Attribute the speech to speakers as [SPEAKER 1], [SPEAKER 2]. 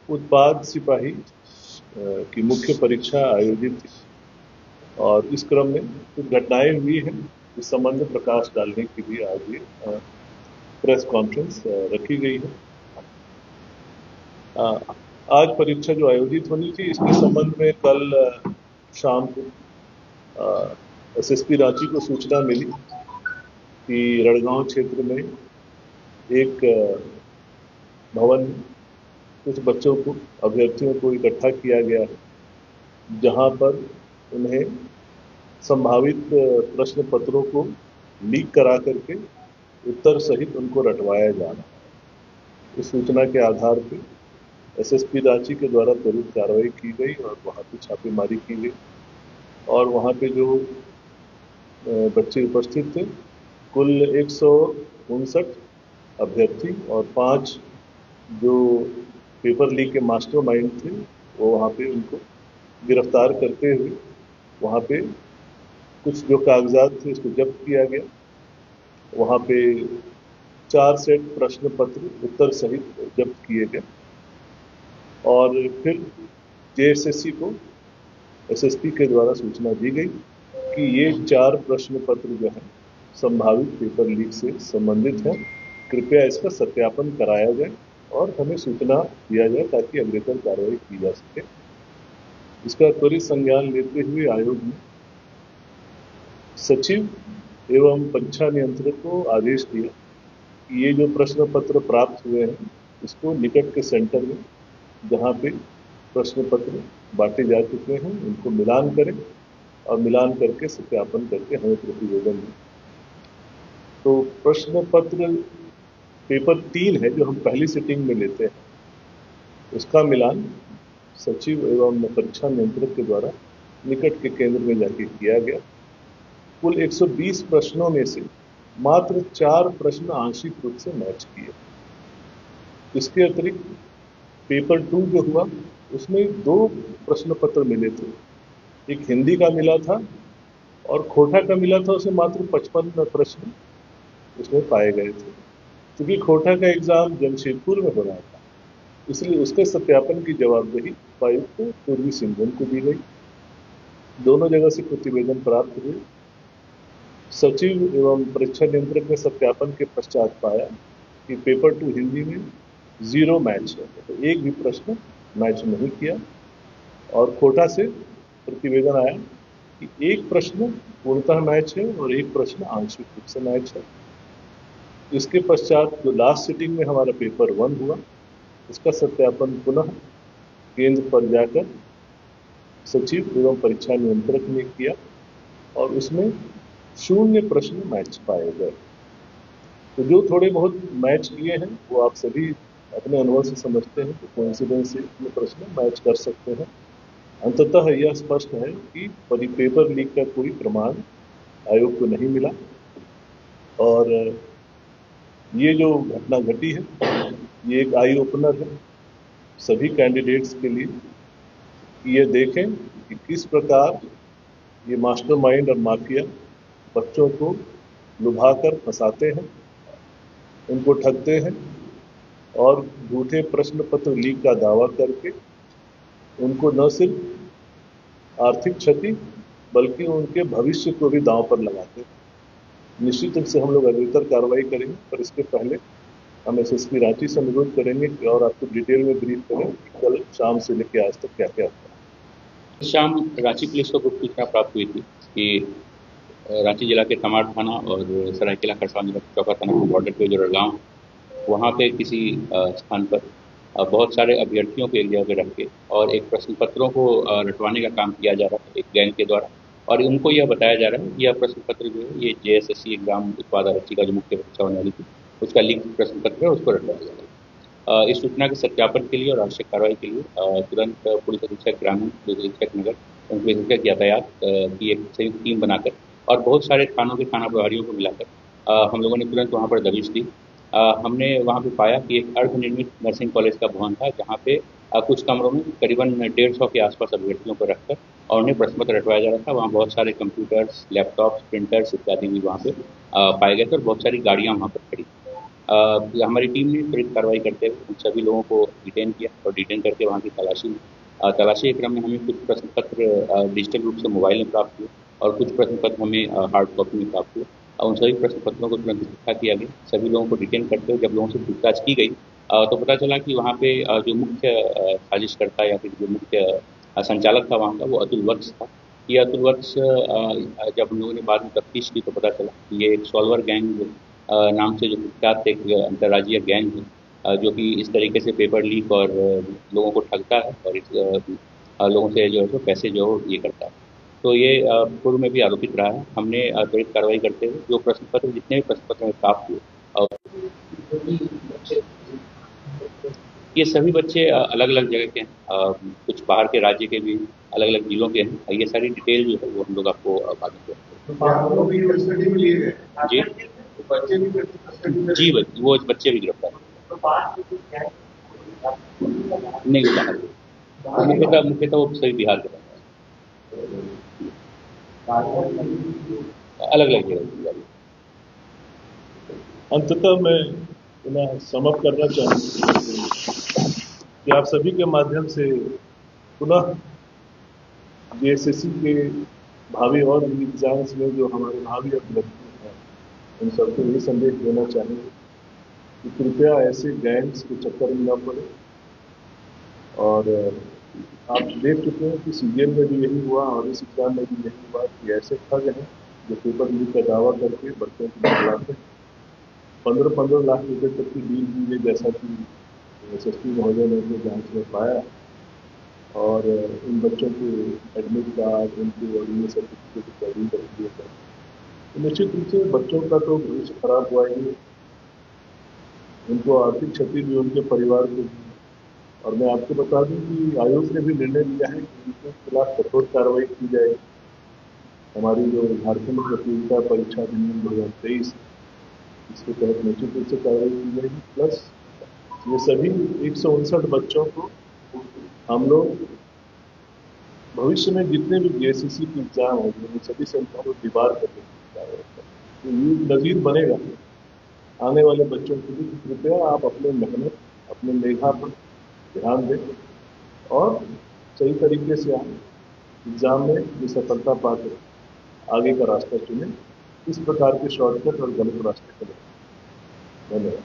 [SPEAKER 1] उत्पाद सिपाही की मुख्य परीक्षा आयोजित थी और इस क्रम में कुछ घटनाएं हुई हैं। इस संबंध में प्रकाश डालने के लिए आज ये प्रेस कॉन्फ्रेंस रखी गई है। आज परीक्षा जो आयोजित होनी थी, इसके संबंध में कल शाम को एसएसपी रांची को सूचना मिली कि रड़गांव क्षेत्र में एक भवन कुछ बच्चों को, अभ्यर्थियों को इकट्ठा किया गया है, जहां पर उन्हें संभावित प्रश्न पत्रों को लीक करा करके उत्तर सहित उनको रटवाया जा रहा है। इस सूचना के आधार पर एसएसपी रांची के द्वारा त्वरित कार्रवाई की गई और वहां पे छापेमारी की गई और वहां पे जो बच्चे उपस्थित थे, कुल 159 अभ्यर्थी और 5 जो पेपर लीक के मास्टरमाइंड थे, वो वहाँ पे उनको गिरफ्तार करते हुए वहाँ पे कुछ जो कागजात थे उसको जब्त किया गया। वहाँ पे 4 सेट प्रश्न पत्र उत्तर सहित जब्त किए गए और फिर जेएसएससी को एसएसपी के द्वारा सूचना दी गई कि ये 4 प्रश्न पत्र जो है संभावित पेपर लीक से संबंधित है, कृपया इसका सत्यापन कराया जाए और हमें सूचना दिया जाए ताकि अग्रेतर कार्रवाई की जा सके। इसका त्वरित संज्ञान लेते हुए आयोग ने सचिव एवं परीक्षा नियंत्रक को आदेश दिया कि ये जो प्रश्न पत्र प्राप्त हुए हैं, इसको निकट के सेंटर में जहाँ पे प्रश्न पत्र बांटे जा चुके हैं उनको मिलान करें और मिलान करके सत्यापन करके हमें प्रतिवेदन दें। तो प्रश्न पत्र पेपर 3 है जो हम पहली सिटिंग में लेते हैं, उसका मिलान सचिव एवं परीक्षा नियंत्रक के द्वारा निकट के केंद्र में जाके किया गया। कुल 120 प्रश्नों में से मात्र 4 प्रश्न आंशिक रूप से मैच किए। इसके अतिरिक्त पेपर 2 जो हुआ उसमें 2 प्रश्न पत्र मिले थे, एक हिंदी का मिला था और खोटा का मिला था, उसमें मात्र 55 प्रश्न उसमें पाए गए थे। क्योंकि खोटा का एग्जाम जमशेदपुर में हो रहा था, इसलिए उसके सत्यापन की जवाबदेही उपायुक्त पूर्वी सिंहभूम को दी गई। दोनों जगह से प्रतिवेदन प्राप्त हुए। सचिव एवं परीक्षा नियंत्रक ने सत्यापन के पश्चात पाया कि पेपर 2 हिंदी में 0 मैच है, तो एक भी प्रश्न मैच नहीं किया और कोटा से प्रतिवेदन आया कि एक प्रश्न पूर्णतः मैच है और एक प्रश्न आंशिक रूप से मैच है। इसके पश्चात जो लास्ट सिटिंग में हमारा पेपर 1 हुआ, इसका सत्यापन पुनः केंद्र पर जाकर सचिव एवं परीक्षा नियंत्रक ने किया और उसमें 0 प्रश्न मैच पाए गए। तो जो थोड़े बहुत मैच किए हैं वो आप सभी अपने अनुभव से समझते हैं कि कोइंसिडेंस से ये प्रश्न मैच कर सकते हैं। अंततः यह स्पष्ट है कि पेपर लीक का कोई प्रमाण आयोग को नहीं मिला और ये जो घटना घटी है ये एक आई ओपनर है सभी कैंडिडेट्स के लिए कि ये देखें कि किस प्रकार ये मास्टरमाइंड और माफिया बच्चों को लुभाकर फंसाते हैं, उनको ठगते हैं और झूठे प्रश्न पत्र लीक का दावा करके उनको न सिर्फ आर्थिक क्षति बल्कि उनके भविष्य को भी दांव पर लगाते हैं। निश्चित रूप से हम लोग अग्रेतर कार्रवाई करेंगे, पर इसके पहले हम एसएसपी रांची से अनुरोध करेंगे कि और आपको डिटेल में ब्रीफ करें कि कल शाम से लेकर आज तक क्या क्या हुआ।
[SPEAKER 2] शाम रांची पुलिस को गुप्त सूचना प्राप्त हुई थी कि रांची जिला के तमाड़ थाना और सरायकेला खरसावां जिला के चौका थाना के बॉर्डर पे जो रड़गांव, वहाँ पे किसी स्थान पर बहुत सारे अभ्यर्थियों को एक जगह रख के और एक प्रश्न पत्रों को रटवाने का काम किया जा रहा है एक गैंग के द्वारा और उनको यह बताया जा रहा है कि यह प्रश्न पत्र जो है ये जेएसएससी एग्जाम उत्पाद आरक्षी का जो मुख्य परीक्षा होने वाली थी उसका लीक प्रश्न पत्र है उसको रटवाया जा रहा है। इस सूचना के सत्यापन के लिए और आवश्यक कार्रवाई के लिए तुरंत पुलिस अधीक्षक ग्रामीण, पुलिस अधीक्षक नगर, पुलिस अधीक्षक यातायात की एक संयुक्त टीम बनाकर और बहुत सारे थानों के थाना प्रभारियों को मिलाकर हम लोगों ने तुरंत वहाँ पर दबिश दी। हमने वहाँ पे पाया कि एक अर्धनिर्मित नर्सिंग कॉलेज का भवन था जहाँ पे कुछ कमरों में करीबन 150 के आसपास अभ्यर्थियों को रखकर और उन्हें प्रश्न पत्र रटवाया जा रहा था। वहाँ बहुत सारे कंप्यूटर्स, लैपटॉप्स, प्रिंटर्स इत्यादि भी वहाँ पे पाए गए थे और बहुत सारी गाड़ियाँ वहाँ पर खड़ी। हमारी टीम ने त्वरित कार्रवाई करते हुए उन सभी लोगों को डिटेन किया और डिटेन करके वहाँ की तलाशी ली। तलाशी के क्रम में हमें कुछ प्रश्न पत्र डिजिटल रूप से मोबाइल में प्राप्त हुए और कुछ प्रश्न पत्र हमें हार्ड कॉपी में प्राप्त हुए। उन सभी प्रश्न पत्रों को तुरंत इकट्ठा किया गया। सभी लोगों को डिटेन करते हुए जब लोगों से पूछताछ की गई तो पता चला कि वहाँ पे जो मुख्य साजिशकर्ता या फिर जो मुख्य संचालक था वहाँ का, वो अतुल वत्स था। ये अतुल वत्स जब हम लोगों ने बाद में तफ्तीश की तो पता चला कि ये एक सॉल्वर गैंग नाम से जो कुख्यात एक अंतर्राज्यीय गैंग है, जो कि इस तरीके से पेपर लीक और लोगों को ठगता है और लोगों से जो है सो पैसे जो ये करता है। तो ये पूर्व में भी आरोपित रहा है। हमने त्वरित कार्रवाई करते हुए जो प्रश्न पत्र जितने भी प्रश्न पत्र हमें प्राप्त हुए, ये सभी बच्चे अलग-अलग जगह के हैं। कुछ बाहर के राज्य के भी अलग-अलग जिलों के हैं। ये सारी डिटेल जो है वो हम लोग आपको बाद में
[SPEAKER 3] तो आप लोग भी कस्टडी में लिए गए?
[SPEAKER 2] जी,
[SPEAKER 3] बच्चे भी कस्टडी में
[SPEAKER 2] जी वो बच्चे भी गिरफ्तार
[SPEAKER 3] तो बात
[SPEAKER 2] नहीं हो बाहर के। मुख्यतः वो सभी बिहार के अलग-अलग जगह की।
[SPEAKER 1] अंततः मैं पुनः समअप करना चाहूँगा कि आप सभी के माध्यम से पुनः जेएसएससी के भावी और भी एग्जाम्स में जो हमारे भावी अभ्यर्थी हैं उन सबको यही संदेश देना चाहेंगे कि कृपया ऐसे गैंग्स के चक्कर में न पड़े। और आप देख चुके हैं कि सीजीएल में भी यही हुआ और इस एग्जाम में भी यही हुआ कि ऐसे ठग हैं जो पेपर लीक का दावा करके बच्चों को बुलाते हैं। 15-15 लाख रुपए तक की डील दी गई, जैसा कि एसएसपी महोदय ने अपनी जांच में पाया। और इन बच्चों के एडमिट कार्ड, उनके और सर्टिफिकेट जारी कर दिए गए। तो निश्चित रूप से बच्चों का तो भविष्य खराब हुआ ही, उनको आर्थिक क्षति भी उनके परिवार को भी। और मैं आपको बता दूं कि आयोग ने भी निर्णय लिया है कि उनके खिलाफ कठोर कार्रवाई की जाए। हमारी जो झारखंड प्रतियोगिता परीक्षा अधिनियम 2023 इसके तहत निश्चित रूप से कार्रवाई की जाएगी। प्लस ये सभी 159 बच्चों को हम लोग भविष्य में जितने भी जेएसएससी के एग्जाम होंगे उन सभी संख्या को दीवार करने की कार्रवाई करें। तो ये नजीर बनेगा आने वाले बच्चों के लिए। कृपया आप अपने मेहनत, अपने मेधा पर ध्यान दें और सही तरीके से आप एग्जाम में ये सफलता पाकर आगे का रास्ता चुनें। इस प्रकार के शॉर्टकट और गलत रास्ते पर धन्यवाद।